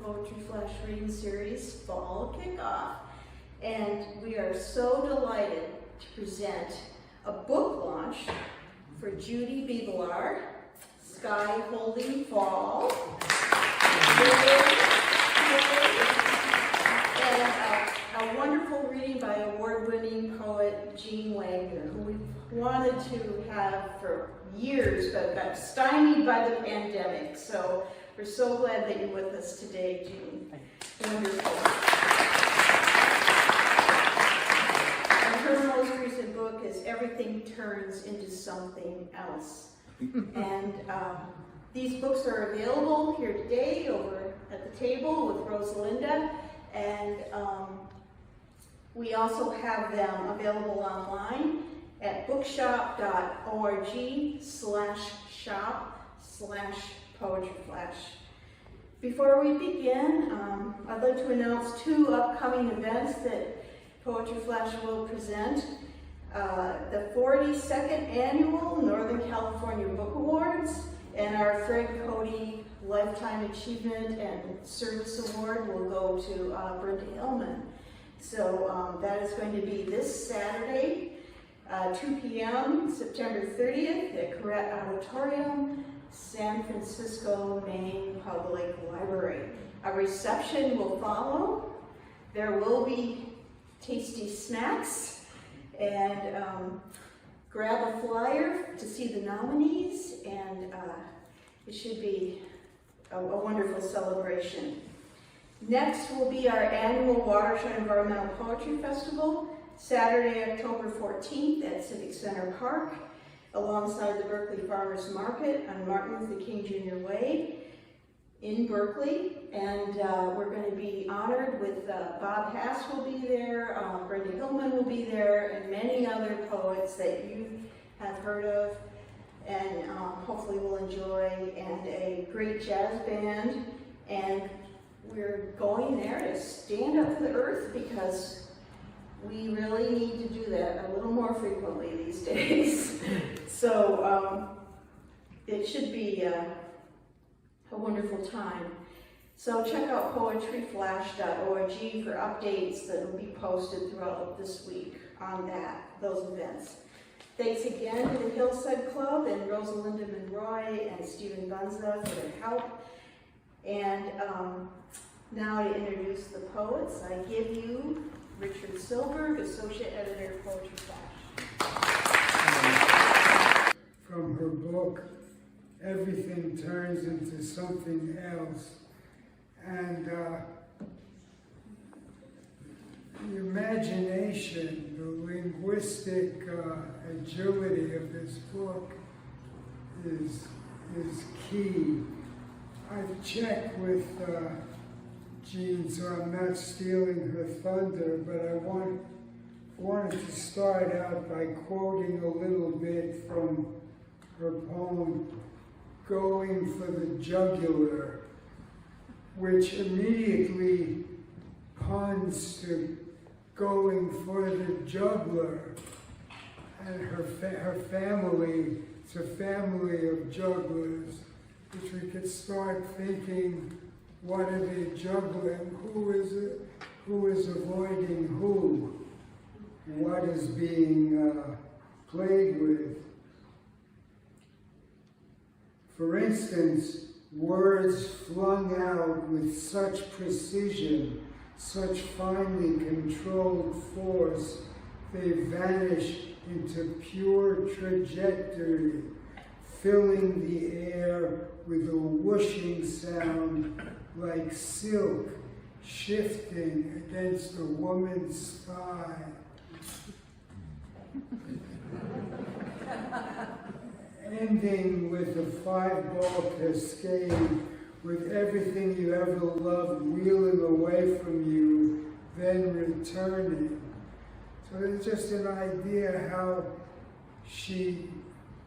Poetry Flash Reading Series Fall Kickoff. And we are so delighted to present a book launch for Judy Bebelaar, Sky Holding Fall. And a wonderful reading by award-winning poet Jeanne Wagner, who we've wanted to have for years, but got stymied by the pandemic. So we're so glad that you're with us today, Jeanne. Wonderful. And her most recent book is Everything Turns into Something Else. And these books are available here today over at the table with Rosalinda. And we also have them available online at bookshop.org/shop/poetryflash. Before we begin, I'd like to announce two upcoming events that Poetry Flash will present. The 42nd Annual Northern California Book Awards and our Fred Cody Lifetime Achievement and Service Award will go to Brenda Hillman. So that is going to be this Saturday, 2 p.m., September 30th at Correct Auditorium, San Francisco, Maine Public Library. A reception will follow. There will be tasty snacks, and grab a flyer to see the nominees, and it should be a wonderful celebration. Next will be our annual Watershed Environmental Poetry Festival, Saturday, October 14th at Civic Center Park, alongside the Berkeley Farmers Market on Martin Luther King Jr. Way in Berkeley. And we're going to be honored with Bob Hass will be there, Brenda Hillman will be there, and many other poets that you have heard of and hopefully will enjoy, and a great jazz band. And we're going there to stand up to the earth because we really need to do that a little more frequently these days. So it should be a wonderful time. So check out poetryflash.org for updates that will be posted throughout this week on those events. Thanks again to the Hillside Club and Rosalinda Monroy and Stephen Bunza for their help. And now to introduce the poets, I give you Richard Silberg, Associate Editor of Poetry Flash. From her book, Everything Turns into Something Else. And the imagination, the linguistic agility of this book is key. I've checked with Jeanne, so I'm not stealing her thunder, but I wanted to start out by quoting a little bit from her poem, Going for the Jugular, which immediately puns to going for the juggler. And her family, it's a family of jugglers, which we could start thinking, what are they juggling? Who is it? Who is avoiding who? What is being played with? For instance, words flung out with such precision, such finely controlled force, they vanish into pure trajectory, filling the air with a whooshing sound like silk shifting against a woman's thigh. Ending with a 5-ball cascade, with everything you ever loved wheeling away from you, then returning. So it's just an idea how she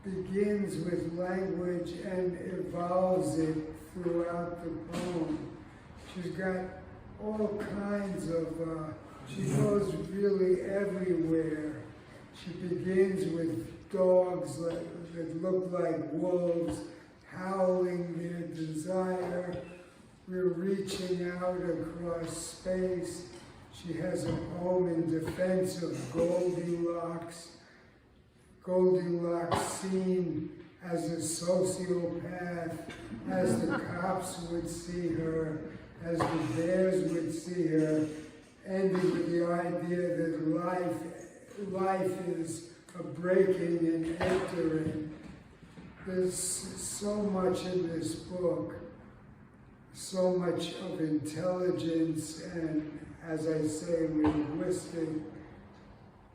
begins with language and evolves it throughout the poem. She's got all kinds of, she goes really everywhere. She begins with dogs that look like wolves, howling their desire. We're reaching out across space. She has a poem in defense of Goldilocks. Goldilocks seen as a sociopath, as the cops would see her, as the bears would see her, ending with the idea that life is a breaking and entering. There's so much in this book, so much of intelligence and, as I say, linguistic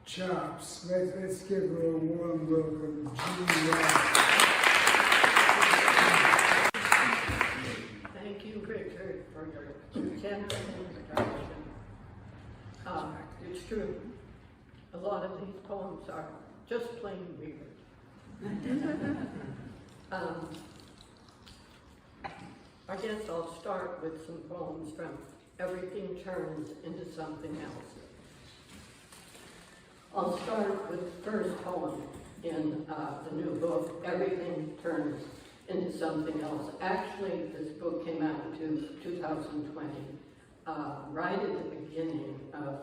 chops. Let's give her a warm welcome, Judy. Thank you, Richard, for your generous introduction. It's true. A lot of these poems are just plain weird. I guess I'll start with some poems from Everything Turns into Something Else. I'll start with the first poem in the new book, Everything Turns into Something Else. Actually, this book came out in 2020, right at the beginning of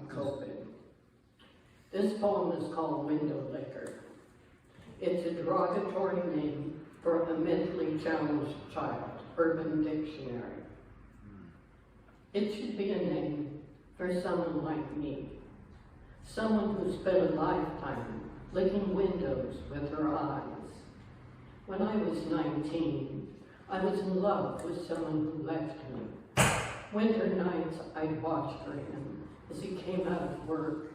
COVID. This poem is called Window Licker. It's a derogatory name for a mentally challenged child, Urban Dictionary. It should be a name for someone like me, someone who spent a lifetime licking windows with her eyes. When I was 19, I was in love with someone who left me. Winter nights, I'd watch for him as he came out of work.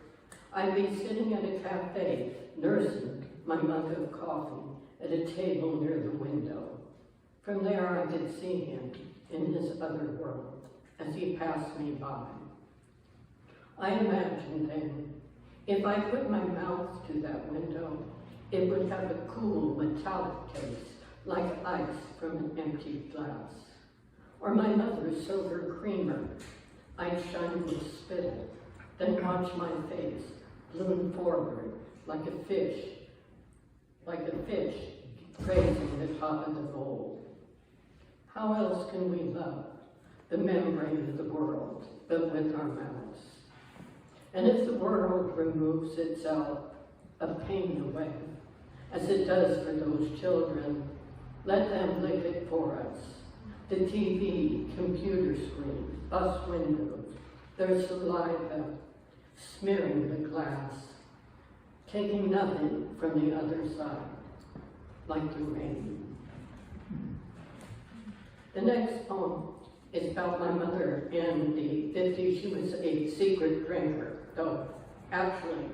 I'd be sitting at a cafe, nursing my mug of coffee at a table near the window. From there, I could see him in his other world as he passed me by. I imagined then, if I put my mouth to that window, it would have a cool metallic taste, like ice from an empty glass. Or my mother's silver creamer, I'd shine with spittle, then watch my face bloom forward like a fish grazing the top of the bowl. How else can we love the membrane of the world but with our mouths? And if the world removes itself of pain away, as it does for those children, let them lick it for us. The TV, computer screen, bus windows, their saliva smearing the glass, taking nothing from the other side, like the rain. The next poem is about my mother in the 50s. She was a secret drinker, though actually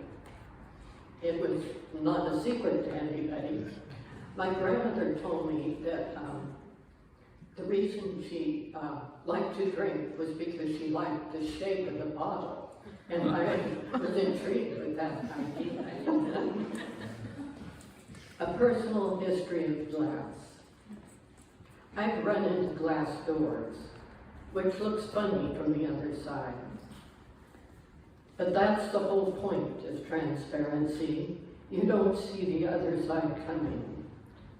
it was not a secret to anybody. My grandmother told me that the reason she liked to drink was because she liked the shape of the bottle. And I was intrigued with that idea. A personal history of glass. I've run into glass doors, which looks funny from the other side. But that's the whole point of transparency. You don't see the other side coming.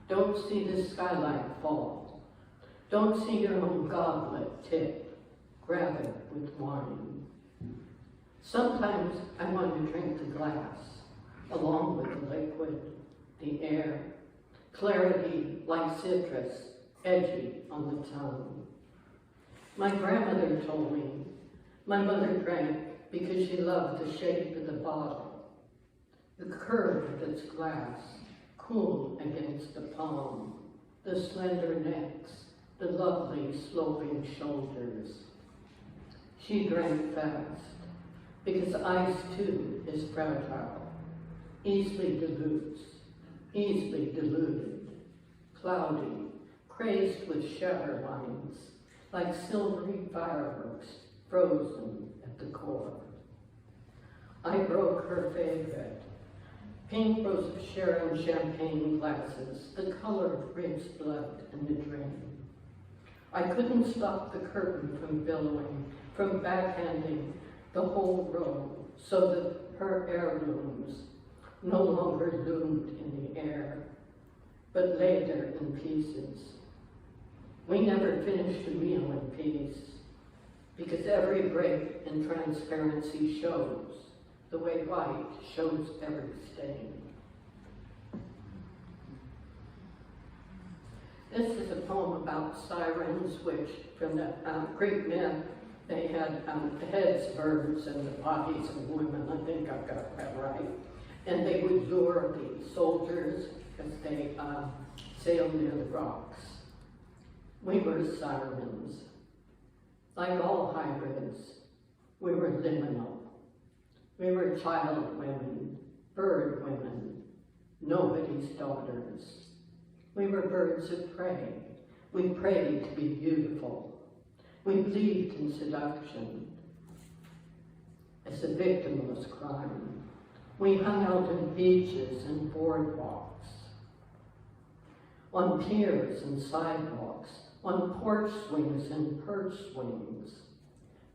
Don't see the skylight fall. Don't see your own goblet tip. Grab it with wine. Sometimes I want to drink the glass, along with the liquid, the air, clarity like citrus, edgy on the tongue. My grandmother told me my mother drank because she loved the shape of the bottle, the curve of its glass, cool against the palm, the slender necks, the lovely sloping shoulders. She drank fast, because ice too is fragile, easily dilutes, easily diluted, cloudy, crazed with shatter lines, like silvery fireworks frozen at the core. I broke her favorite, pink Rose of Sharon champagne glasses, the color of Rick's blood in the drain. I couldn't stop the curtain from billowing, from backhanding the whole row, so that her heirlooms no longer loomed in the air, but lay there in pieces. We never finished a meal in peace. because every break in transparency shows the way white shows every stain. This is a poem about sirens, which from the Greek myth, they had the heads birds and the bodies of women. I think I've got that right. And they would lure the soldiers as they sailed near the rocks. We were sirens. Like all hybrids, we were liminal. We were child women, bird women, nobody's daughters. We were birds of prey. We prayed to be beautiful. We believed in seduction as a victimless crime. We hung out on beaches and boardwalks, on piers and sidewalks, on porch swings and perch swings.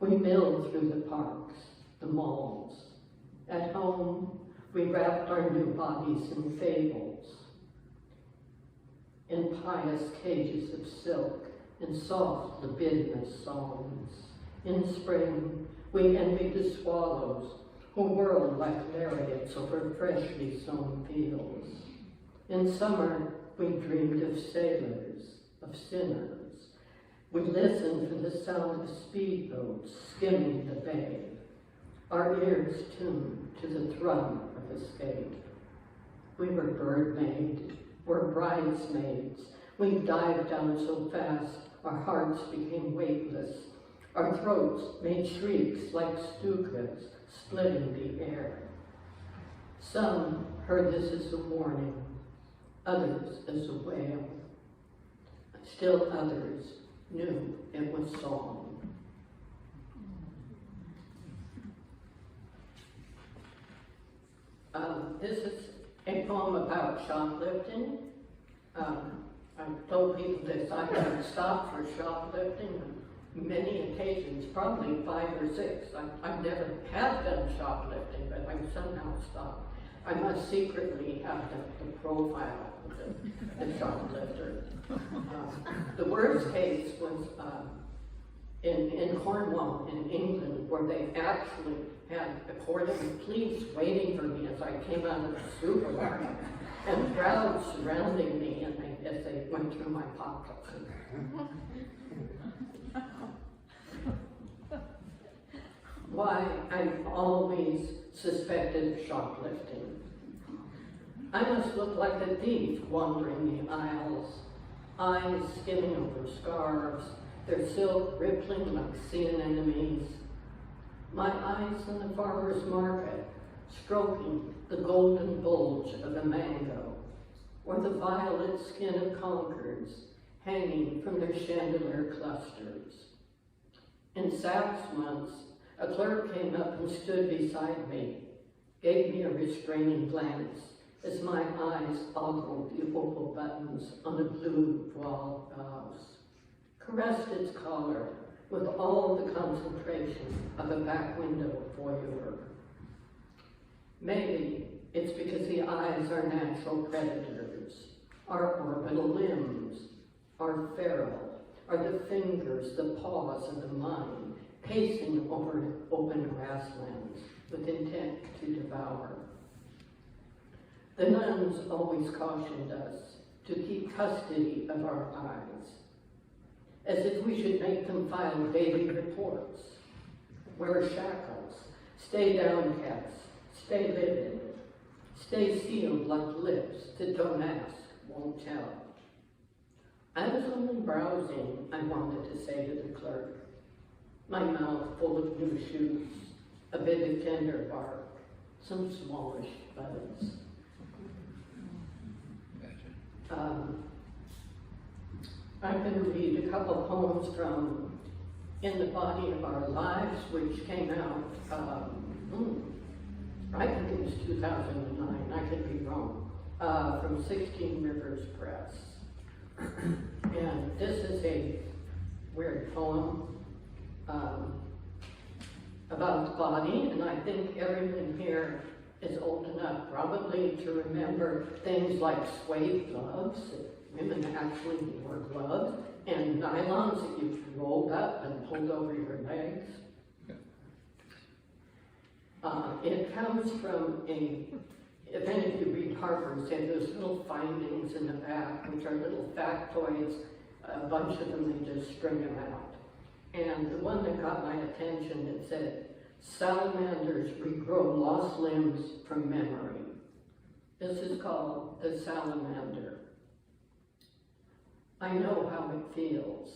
We milled through the parks, the malls. At home, we wrapped our new bodies in fables, in pious cages of silk, in soft libidinous songs. In spring, we envied the swallows who whirled like lariats over freshly sown fields. In summer, we dreamed of sailors, of sinners. We listened for the sound of speedboats skimming the bay, our ears tuned to the thrum of escape. We were bird-made, were bridesmaids. We dived down so fast, our hearts became weightless. Our throats made shrieks like stukas, splitting the air. Some heard this as a warning, others as a wail. Still others knew it was song. This is a poem about shoplifting. I've told people this, I have stopped for shoplifting on many occasions, probably 5 or 6. I never have done shoplifting, but I've somehow stopped. I must secretly have the profile of the shoplifter. The worst case was in Cornwall, in England, where they actually had a cordon of police waiting for me as I came out of the supermarket, and crowds surrounding me, and as they went through my pockets. Why I've always suspected shoplifting. I must look like a thief wandering the aisles, eyes skimming over scarves, their silk rippling like sea anemones. My eyes in the farmer's market, stroking the golden bulge of a mango, or the violet skin of Concords hanging from their chandelier clusters. In Saks once, a clerk came up and stood beside me, gave me a restraining glance as my eyes ogled the opal buttons on a blue voile blouse, caressed its collar with all the concentration of a back window voyeur. Maybe it's because the eyes are natural predators, our orbital limbs, our feral, are the fingers, the paws of the mind, pacing over open grasslands with intent to devour. The nuns always cautioned us to keep custody of our eyes, as if we should make them file daily reports, wear shackles, stay downcast, stay livid, stay sealed like lips that don't ask, won't tell. I was only browsing, I wanted to say to the clerk, my mouth full of new shoes, a bit of tender bark, some smallish buds. I'm going to read a couple poems from In the Body of Our Lives, which came out, I think it was 2009, I could be wrong, from 16 Rivers Press. And this is a weird poem about the body, and I think everyone here is old enough probably to remember things like suede gloves. Women actually wore gloves, and nylons that you rolled up and pulled over your legs. It comes from if any of you read Harper's, there's little findings in the back, which are little factoids, a bunch of them, they just string them out. And the one that got my attention, it said, salamanders regrow lost limbs from memory. This is called the salamander. I know how it feels,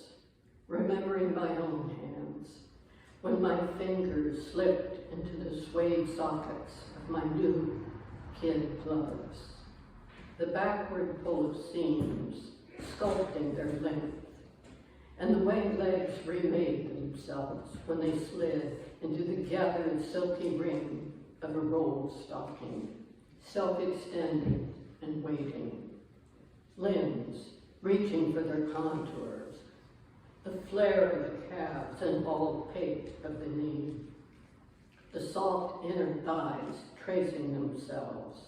remembering my own hands, when my fingers slipped into the suede sockets of my new kid gloves. The backward pull of seams, sculpting their length, and the way legs remade themselves when they slid into the gathered silky ring of a rolled stocking, self-extending and waiting. Limbs reaching for their contours, the flare of the calves and bald pate of the knee, the soft inner thighs tracing themselves,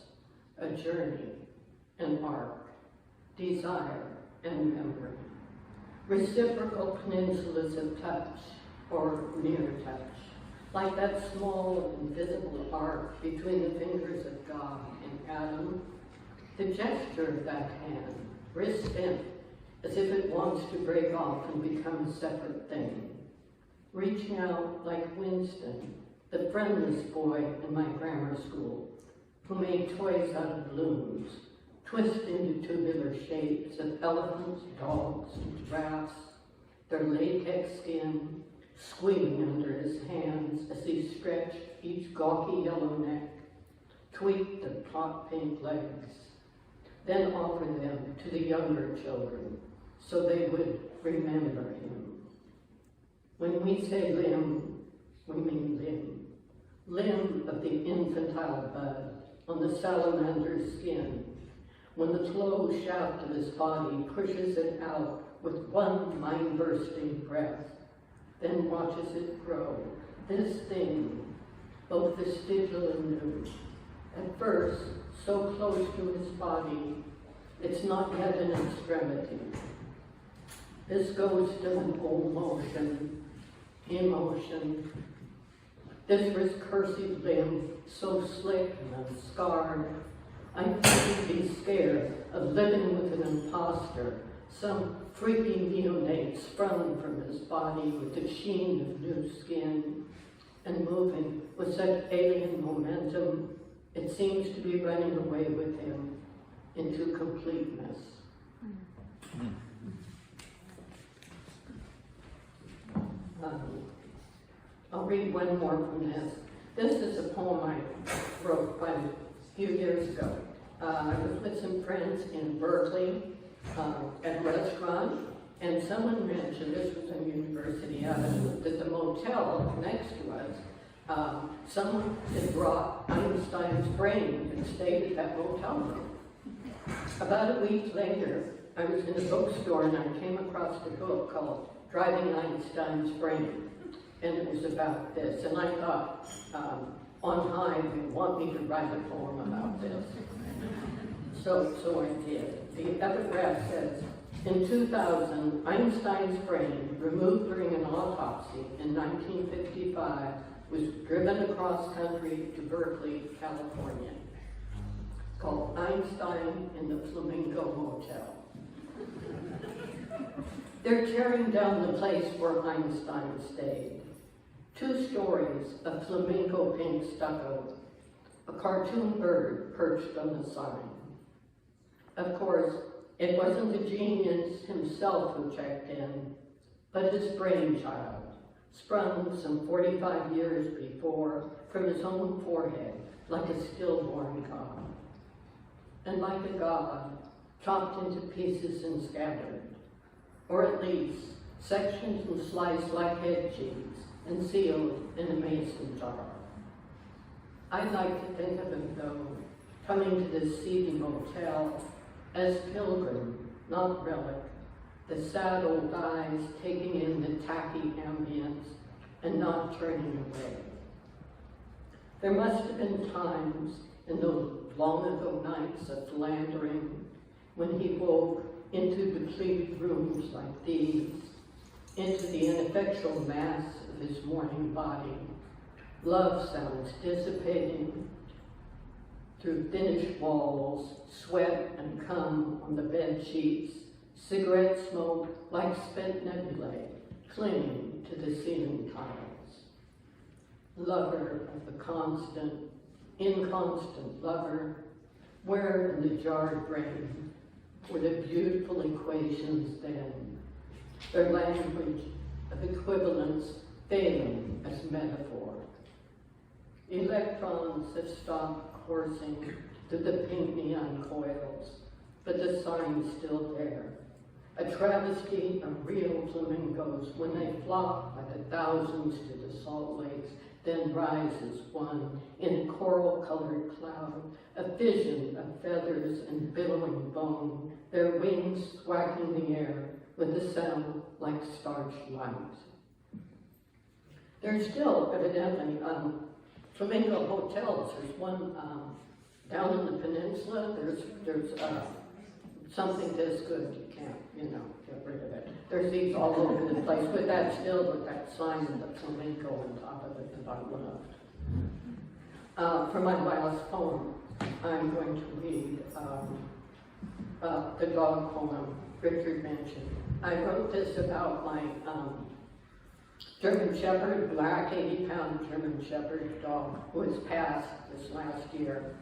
a journey, an arc, desire and memory, reciprocal peninsulas of touch or near touch, like that small invisible arc between the fingers of God and Adam, the gesture of that hand, wrist bent, as if it wants to break off and become a separate thing. Reaching out like Winston, the friendless boy in my grammar school, who made toys out of balloons, twist into tubular shapes of elephants, dogs, and giraffes, their latex skin squealing under his hands as he stretched each gawky yellow neck, tweaked the taut pink legs, then offered them to the younger children so they would remember him. When we say limb, we mean limb. Limb of the infantile bud on the salamander's skin, when the slow shaft of his body pushes it out with one mind-bursting breath, then watches it grow, this thing, both vestigial and new. At first, so close to his body, it's not yet an extremity. This goes to an old motion, emotion. This recursive limb, so slick and scarred, I couldn't be scared of living with an imposter, some freaky neonate sprung from his body with the sheen of new skin, and moving with such alien momentum, it seems to be running away with him into completeness. I'll read one more from this. This is a poem I wrote quite a few years ago. I was with some friends in Berkeley at a restaurant, and someone mentioned, this was on University Avenue, that the motel next to us, someone had brought Einstein's brain and stayed at that motel room. About a week later, I was in a bookstore and I came across a book called Driving Einstein's Brain, and it was about this. And I thought, on high, they want me to write a poem about this. So I did. The epigraph says, in 2000, Einstein's brain, removed during an autopsy in 1955, was driven across country to Berkeley, California. It's called Einstein in the Flamingo Motel. They're tearing down the place where Einstein stayed. 2 stories of flamingo pink stucco, a cartoon bird perched on the sign. Of course, it wasn't the genius himself who checked in, but his brainchild, sprung some 45 years before from his own forehead, like a stillborn god. And like a god, chopped into pieces and scattered, or at least sections and sliced like head cheese and sealed in a mason jar. I'd like to think of him, though, coming to this seedy motel as pilgrim, not relic, the sad old eyes taking in the tacky ambience and not turning away. There must have been times in those long ago nights of philandering when he woke into depleted rooms like these, into the ineffectual mass of his morning body. Love sounds dissipating through finished walls, sweat and cum on the bed sheets, cigarette smoke like spent nebulae clinging to the ceiling tiles. Lover of the constant, inconstant lover, where in the jarred brain were the beautiful equations then, their language of equivalence failing as metaphor. Electrons have stopped coursing through the pink neon coils, but the sign's still there. A travesty of real flamingos when they flock by the thousands to the salt lakes, then rises one in coral-colored cloud, a vision of feathers and billowing bone, their wings whacking the air with a sound like starched light. There's still, evidently, flamingo hotels. There's one down in the peninsula. There's something this good you can't, get rid of it. There's these all over the place, but that's still with that sign of the flamenco on top of it that I love. For my last poem, I'm going to read the dog poem Richard mentioned. I wrote this about my German Shepherd, black 80-pound German Shepherd dog who was passed this last year.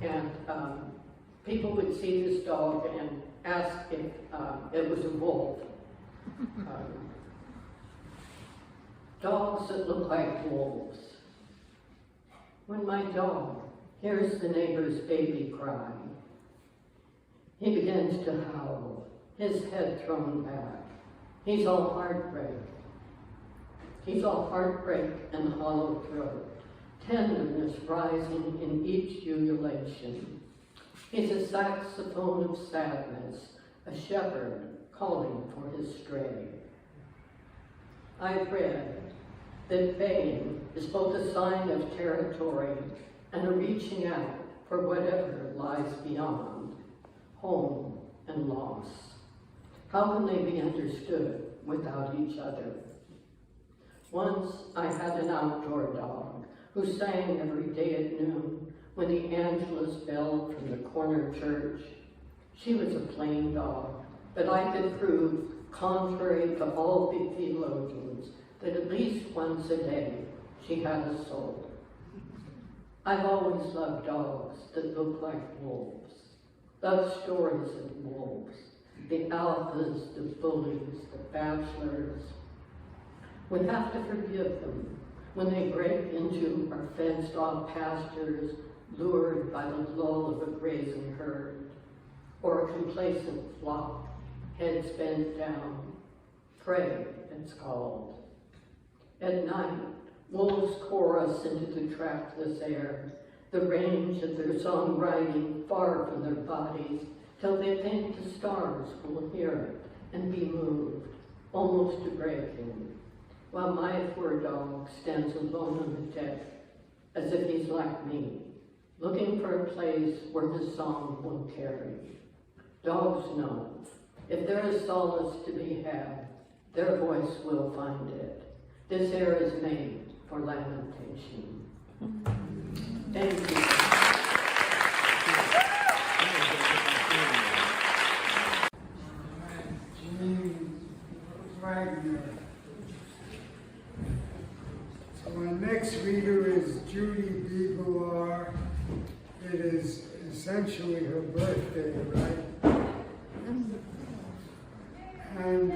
And people would see this dog and ask if it was a wolf. Dogs that look like wolves. When my dog hears the neighbor's baby cry, he begins to howl, his head thrown back. He's all heartbreak. He's all heartbreak and hollow throat, tenderness rising in each ululation. He's a saxophone of sadness, a shepherd calling for his stray. I've read that baying is both a sign of territory and a reaching out for whatever lies beyond, home and loss. How can they be understood without each other? Once I had an outdoor dog who sang every day at noon when the Angelus belled from the corner church. She was a plain dog, but I could prove, contrary to all the theologians, that at least once a day she had a soul. I've always loved dogs that look like wolves, loved stories of wolves, the alphas, the bullies, the bachelors. We have to forgive them when they break into our fenced-off pastures, lured by the lull of a grazing herd, or a complacent flock, heads bent down. Prey, it's called. At night, wolves chorus into the trackless air, the range of their songwriting far from their bodies, till they think the stars will hear it and be moved, almost to breaking, while my poor dog stands alone on the deck, as if he's like me, looking for a place where his song will carry. Dogs know, if there is solace to be had, their voice will find it. This air is made for lamentation. Thank you. Jeanne Wagner. So my next reader is Judy Bebelaar. It is essentially her birthday, right? And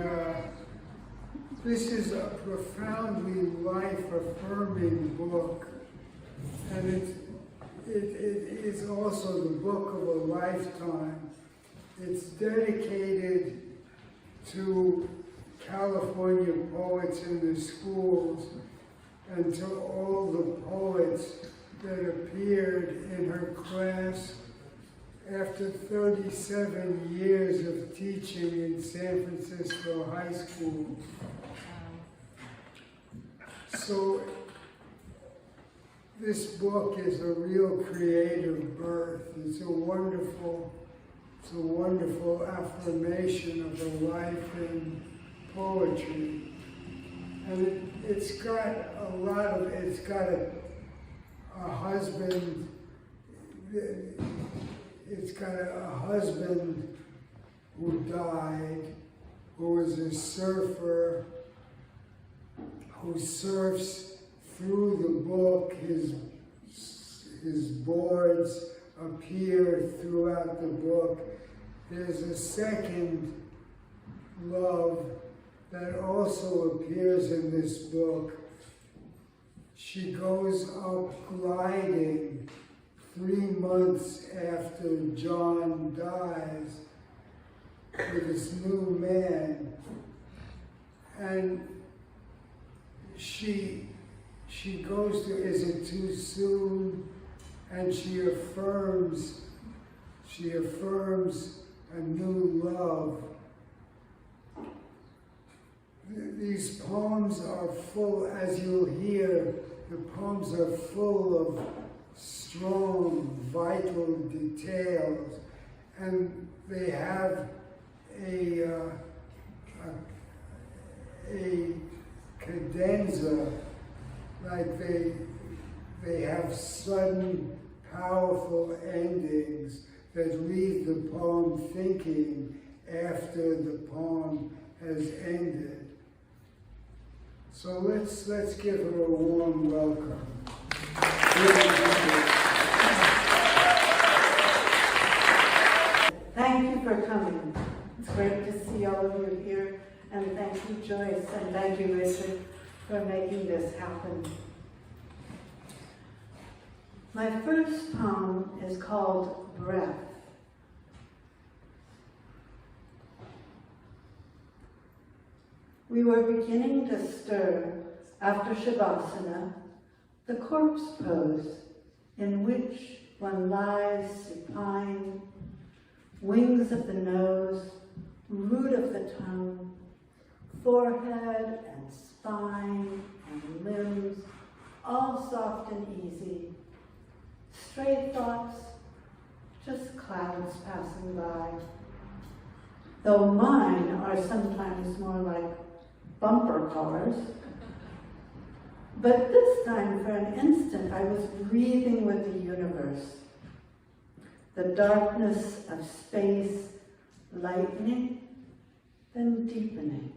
this is a profoundly life-affirming book, and it is also the book of a lifetime. It's dedicated to California poets in the schools and to all the poets that appeared in her class after 37 years of teaching in San Francisco High School. So this book is a real creative birth. It's a wonderful It's a wonderful affirmation of a life in poetry. And it's got a lot of, it's got a husband, it's got a husband who died, who was a surfer, who surfs through the book. His boards appear throughout the book. There's a second love that also appears in this book. She goes up gliding 3 months after John dies with this new man, and she goes to, is it too soon? And she affirms a new love. These poems are full, as you'll hear, the poems are full of strong, vital details, and they have a cadenza, like they have sudden, powerful endings that leave the poem thinking after the poem has ended. So let's give her a warm welcome. Thank you for coming. It's great to see all of you here, and thank you, Joyce, and thank you, Richard, for making this happen. My first poem is called Breath. We were beginning to stir after Shavasana, the corpse pose in which one lies supine, wings of the nose, root of the tongue, forehead and spine and limbs, all soft and easy. Stray thoughts, just clouds passing by. Though mine are sometimes more like bumper cars. But this time, for an instant, I was breathing with the universe. The darkness of space lightening, then deepening.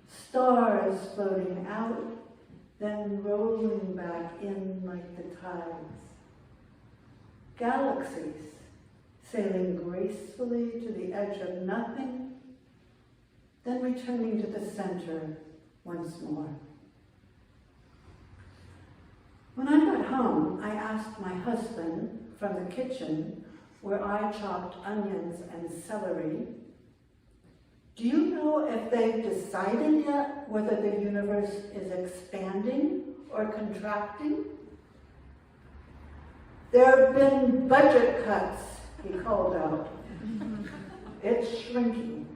Stars floating out, then rolling back in like the tides. Galaxies sailing gracefully to the edge of nothing, then returning to the center once more. When I got home, I asked my husband from the kitchen, where I chopped onions and celery, do you know if they've decided yet whether the universe is expanding or contracting? There have been budget cuts, he called out. It's shrinking.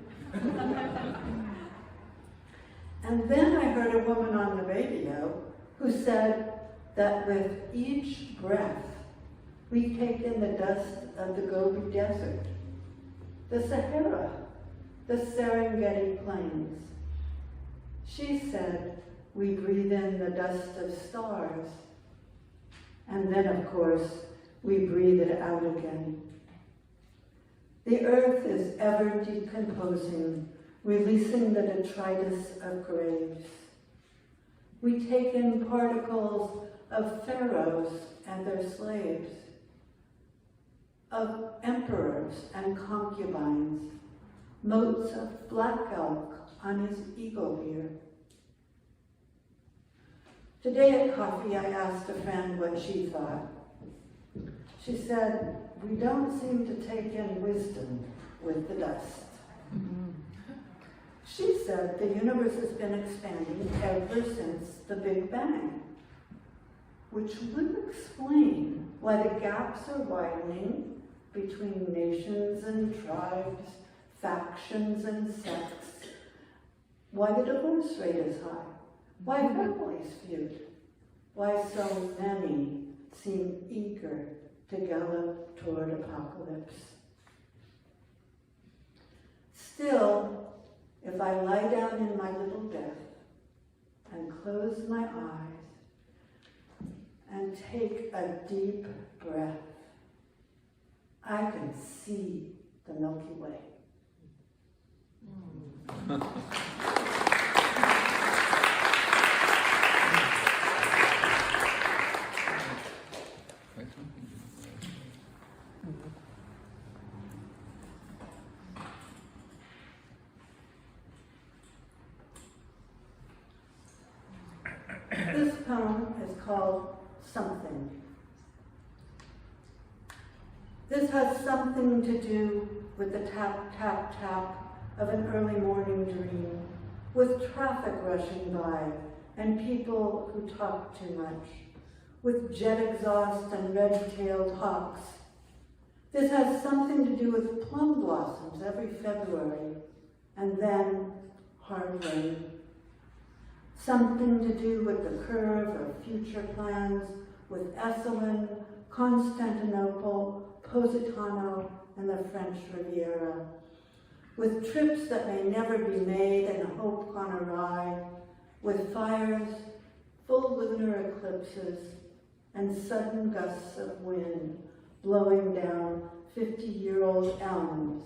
And then I heard a woman on the radio who said that with each breath, we take in the dust of the Gobi Desert, the Sahara, the Serengeti Plains. She said we breathe in the dust of stars, and then, of course, we breathe it out again. The earth is ever decomposing, releasing the detritus of graves. We take in particles of pharaohs and their slaves, of emperors and concubines, motes of black elk on his eagle ear. Today at coffee, I asked a friend what she thought. She said, we don't seem to take in wisdom with the dust. She said the universe has been expanding ever since the Big Bang, which would explain why the gaps are widening between nations and tribes, factions and sects, why the divorce rate is high, why families feud, why so many seem eager to gallop toward apocalypse. Still, if I lie down in my little death and close my eyes and take a deep breath, I can see the Milky Way. This poem is called Something. This has something to do with the tap, tap, tap of an early morning dream, with traffic rushing by and people who talk too much, with jet exhaust and red-tailed hawks. This has something to do with plum blossoms every February, and then hard rain. Something to do with the curve of future plans, with Esalen, Constantinople, Positano, and the French Riviera, with trips that may never be made and hope gone awry, with fires, full lunar eclipses, and sudden gusts of wind blowing down 50-year-old elms,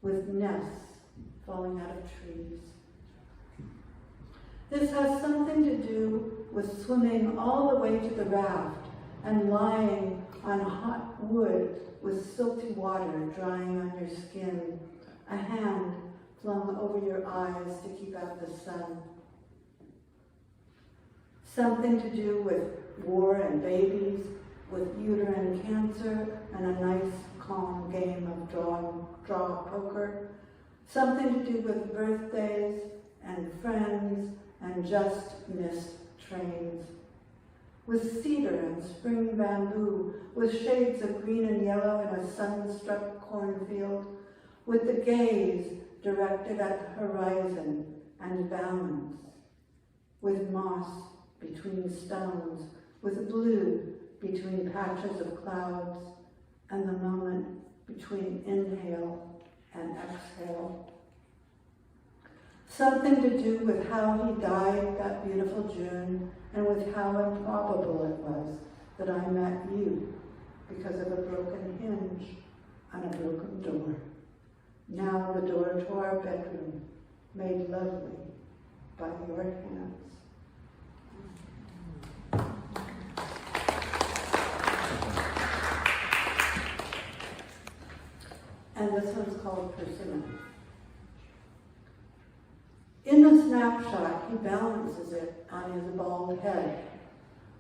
with nests falling out of trees. This has something to do with swimming all the way to the raft and lying on hot wood with silty water drying on your skin, a hand flung over your eyes to keep out the sun. Something to do with war and babies, with uterine cancer and a nice, calm game of draw poker. Something to do with birthdays and friends and just missed trains. With cedar and spring bamboo, with shades of green and yellow in a sun-struck cornfield, with the gaze directed at the horizon and balance, with moss between stones, with blue between patches of clouds, and the moment between inhale and exhale. Something to do with how he died that beautiful June, and with how improbable it was that I met you because of a broken hinge on a broken door. Now the door to our bedroom, made lovely by your hands. And this one's called Persimmon. In the snapshot, he balances it on his bald head.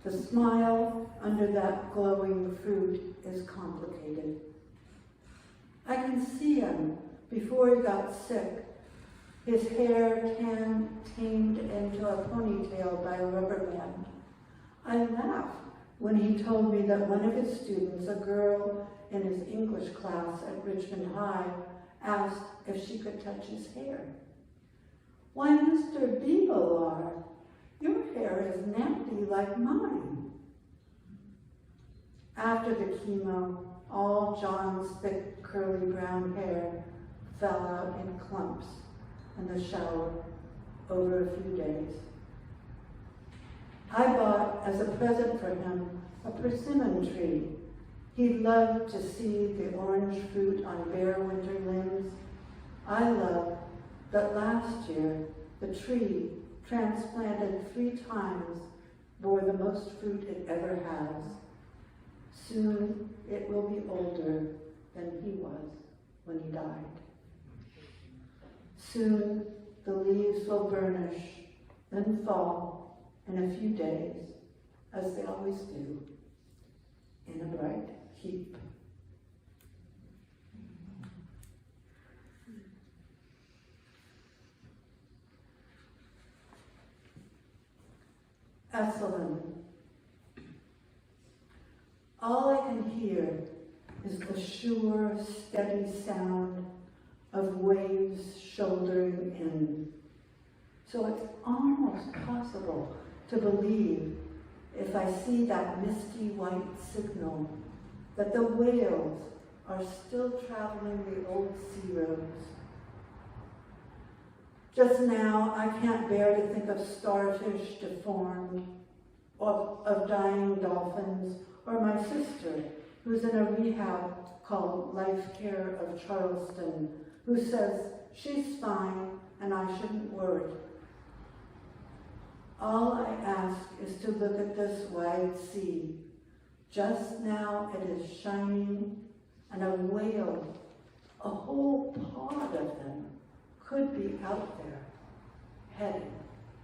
The smile under that glowing fruit is complicated. I can see him before he got sick, his hair tamed into a ponytail by a rubber band. I laughed when he told me that one of his students, a girl in his English class at Richmond High, asked if she could touch his hair. Why, Mr. Bebelaar, your hair is nappy like mine. After the chemo, all John's thick, curly brown hair fell out in clumps in the shower over a few days. I bought, as a present for him, a persimmon tree. He loved to see the orange fruit on bare winter limbs. I loved that last year, the tree, transplanted 3 times, bore the most fruit it ever has. Soon it will be older than he was when he died. Soon the leaves will burnish, then fall in a few days, as they always do, in a bright heap. Esalen. All I can hear is the sure, steady sound of waves shouldering in. So it's almost possible to believe, if I see that misty white signal, that the whales are still traveling the old sea roads. Just now, I can't bear to think of starfish deformed, of dying dolphins, or my sister, who's in a rehab called Life Care of Charleston, who says she's fine and I shouldn't worry. All I ask is to look at this wide sea. Just now it is shining, and a whale, a whole pod of them, could be out there, heading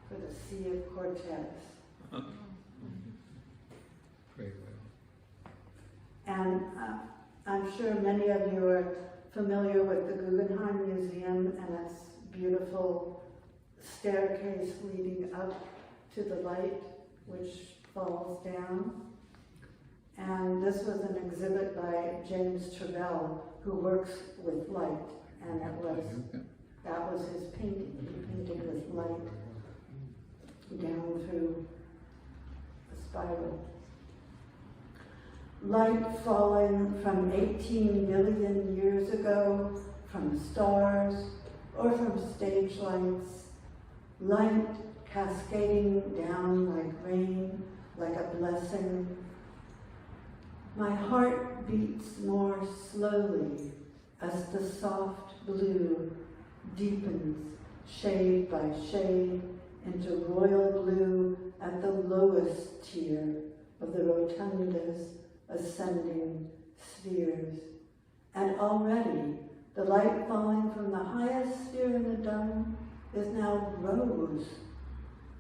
for the Sea of Cortez. Very well. And I'm sure many of you are familiar with the Guggenheim Museum and its beautiful staircase leading up to the light, which falls down. And this was an exhibit by James Cabral, who works with light, and that was his painting. He painted with light down through the spiral. Light falling from 18 billion years ago, from stars, or from stage lights. Light cascading down like rain, like a blessing. My heart beats more slowly as the soft blue deepens shade by shade into royal blue at the lowest tier of the rotunda's ascending spheres. And already the light falling from the highest sphere in the dome is now rose,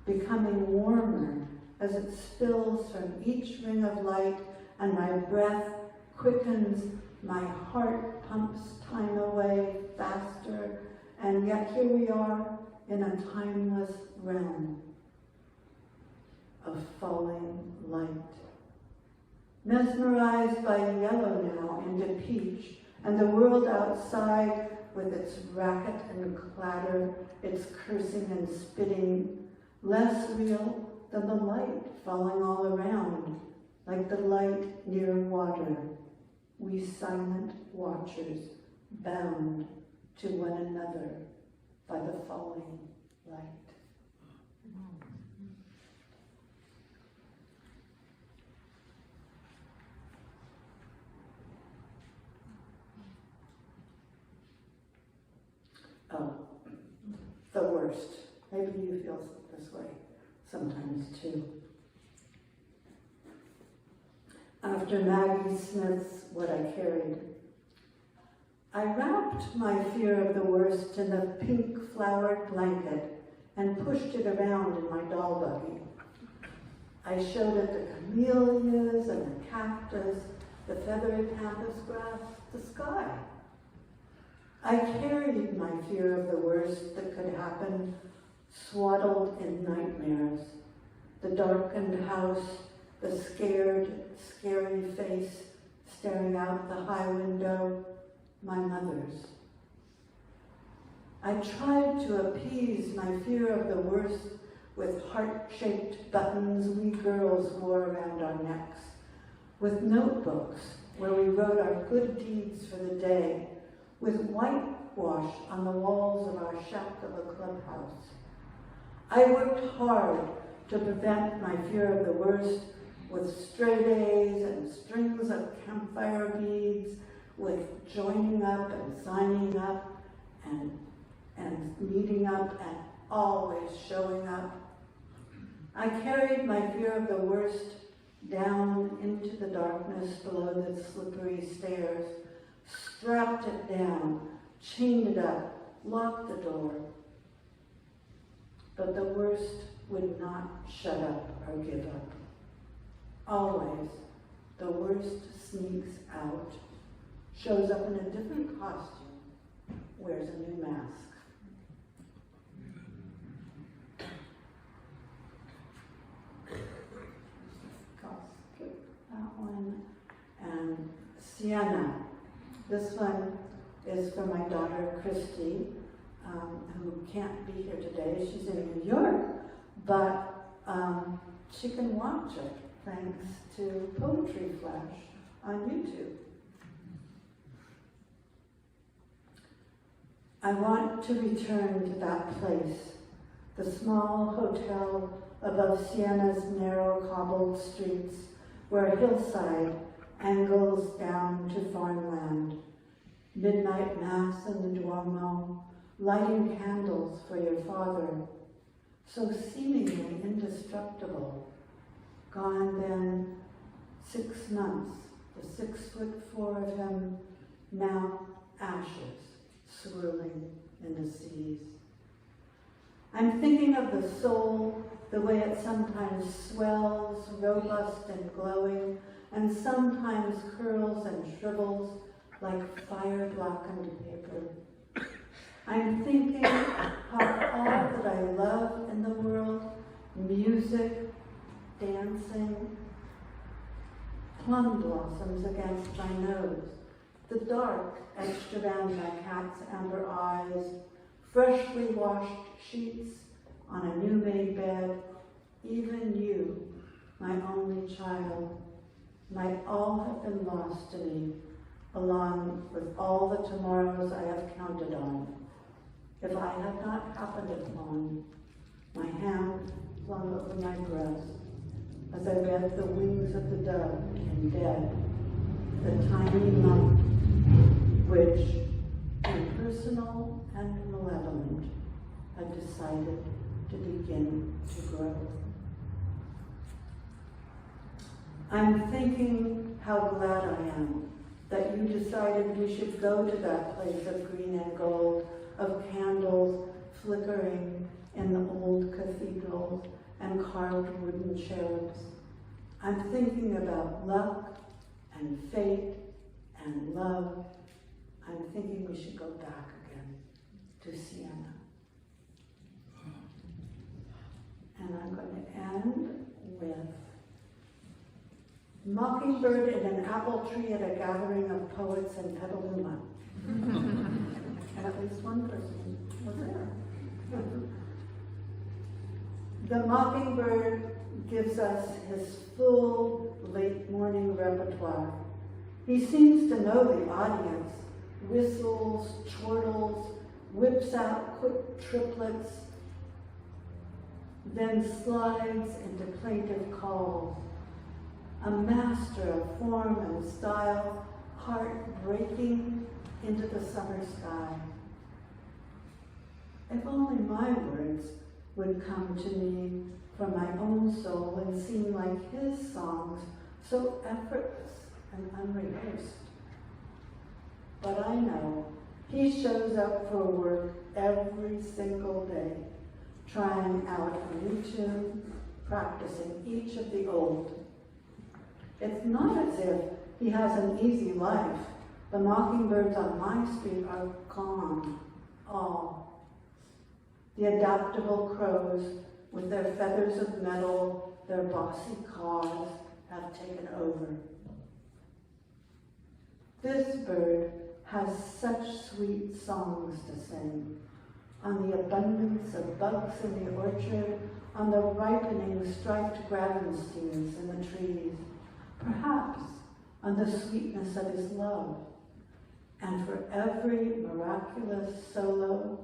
becoming warmer as it spills from each ring of light, and my breath quickens, my heart pumps time away faster, and yet here we are in a timeless realm of falling light. Mesmerized by yellow now into peach, and the world outside with its racket and clatter, its cursing and spitting, less real than the light falling all around, like the light near water, we silent watchers bound to one another by the falling light. Oh, the worst. Maybe you feel this way sometimes too. After Maggie Smith's What I Carried, I wrapped my fear of the worst in a pink flowered blanket and pushed it around in my doll buggy. I showed it the camellias and the cactus, the feathery pampas grass, the sky. I carried my fear of the worst that could happen, swaddled in nightmares, the darkened house, the scared, scary face staring out the high window, my mother's. I tried to appease my fear of the worst with heart-shaped buttons we girls wore around our necks, with notebooks where we wrote our good deeds for the day, with whitewash on the walls of our shack of a clubhouse. I worked hard to prevent my fear of the worst with stray days and strings of campfire beads, with joining up and signing up and meeting up and always showing up. I carried my fear of the worst down into the darkness below the slippery stairs, strapped it down, chained it up, locked the door. But the worst would not shut up or give up. Always, the worst sneaks out, shows up in a different costume, wears a new mask. Skip that one. And Sienna. This one is for my daughter, Christy, who can't be here today. She's in New York, but she can watch it thanks to Poetry Flash on YouTube. I want to return to that place, the small hotel above Siena's narrow cobbled streets, where Hillside angles down to farmland. Midnight mass in the Duomo, lighting candles for your father, so seemingly indestructible. Gone then 6 months, the 6'4" of him, now ashes swirling in the seas. I'm thinking of the soul, the way it sometimes swells, robust and glowing, and sometimes curls and shrivels like fire-blackened paper. I'm thinking how all that I love in the world, music, dancing, plum blossoms against my nose, the dark etched around my cat's amber eyes, freshly washed sheets on a new-made bed, even you, my only child, might all have been lost to me, along with all the tomorrows I have counted on, if I had not happened upon my hand flung over my breast as I read the wings of the dove in Dead, the tiny lump which, impersonal and malevolent, had decided to begin to grow. I'm thinking how glad I am that you decided we should go to that place of green and gold, of candles flickering in the old cathedrals and carved wooden cherubs. I'm thinking about luck and fate and love. I'm thinking we should go back again to Siena. And I'm going to end with Mockingbird in an apple tree at a gathering of poets in Petaluma. And at least one person was there. The Mockingbird gives us his full late morning repertoire. He seems to know the audience, whistles, chortles, whips out quick triplets, then slides into plaintive calls. A master of form and style, heart breaking into the summer sky. If only my words would come to me from my own soul and seem like his songs, so effortless and unrehearsed. But I know he shows up for work every single day, trying out a new tune, practicing each of the old. It's not as if he has an easy life. The mockingbirds on my street are gone, all. The adaptable crows, with their feathers of metal, their bossy caws, have taken over. This bird has such sweet songs to sing, on the abundance of bugs in the orchard, on the ripening striped gravensteins in the trees, perhaps on the sweetness of his love, and for every miraculous solo,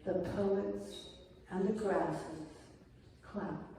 the poets and the grasses clap.